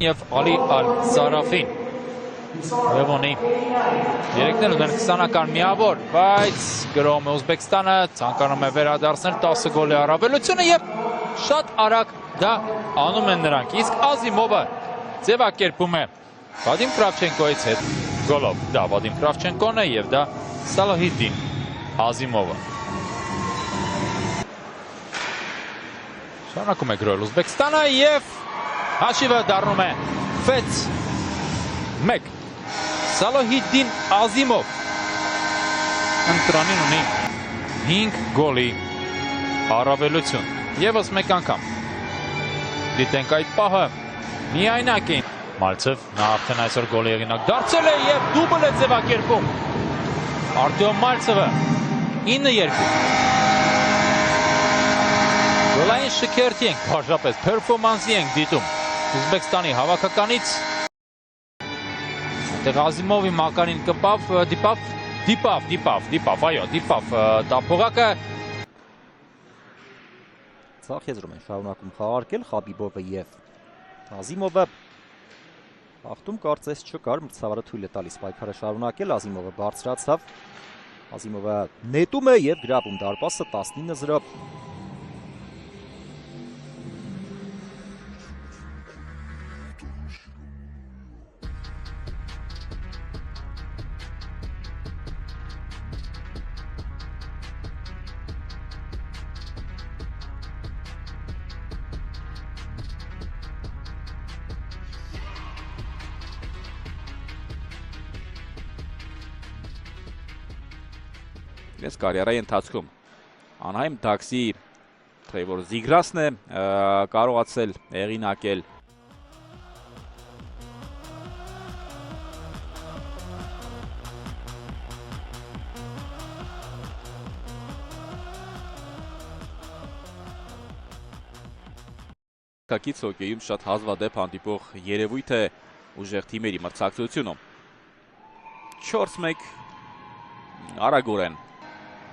Եվ Ալի Ալ-Սարաֆին Լևոնի երեքնել ունեն 20-ական միավոր, բայց գրոհում է Ուզբեկստանը, ցանկանում է վերադարձնել 10 գոլի առավելությունը եւ շատ արագ դա անում են նրանք, իսկ Ազիմովը ձևակերպում է Վադիմ Կրավչենկոյից հետ գոլով, դա Վադիմ Կրավչենկոն է եւ դա Սալահիդդին Ազիմովը։ Շարունակում է գրոհել Ուզբեկստանը եւ հաշիվը դառնում է 6-1 Սալահիդդին Ազիմով ընտրանին ունի 5 գոլի առավելություն եւս մեկ անգամ դիտենք այդ պահը միայնակ է Մալցև նա արդեն այսօր գոլի հեղինակ դարձել է եւ դուբլ է ձևակերպում Արտյոմ Մալցևը 9-2 գոլային շքերթի ենք բաժապես պերֆորմանսի ենք դիտում Ուզբեկստանի հավաքականից Այդտեղ Ազիմովի մականին կպավ, դիպավ, այո, դիպավ տափողակը Ցախ եզրում են շարունակում խաղարկել Խաբիբովը եւ Ազիմովը Ախտում կարծես չկար, մրցավարը թույլ է տալիս պայքարը շարունակել, Ազիմովը բարձրացավ Ազիմովը նետում է եւ գրավում դարպասը 19-0 Ես կարիերայի ընթացքում Անհայմ Դաքսի թեև որ Զիգրասն է կարողացել հեղինակել Կակից հոկեյում շատ հազվադեպ հանդիպող երևույթ է ուժեղ թիմերի մրցակցությունում 4-1 արագորեն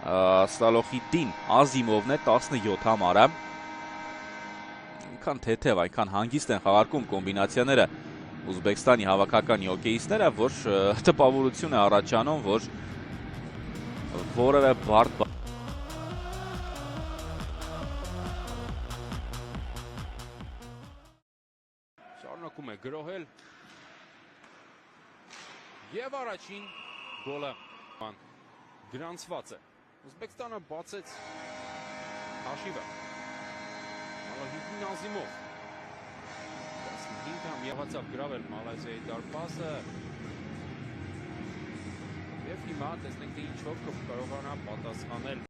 Սալահիդդին Ազիմովն է 17 համարը այնքան թեթև, այնքան հանգիստ են խաղարկում կոմբինացիաները Ուզբեկստանի հավաքականի հոկեիստները, որ տպավորություն է առաջանում, որ որևէ բարդ Շարունակում է գրոհել եւ առաջին գոլը գրանցված է Ուզբեկստանը բացեց հաշիվը Սալահիդդին Ազիմով 15 անգամ եղացավ գրավել Մալազիայի դարպասը եւ հիմա տեսնենք թե ինչով կարողանա պատասխանել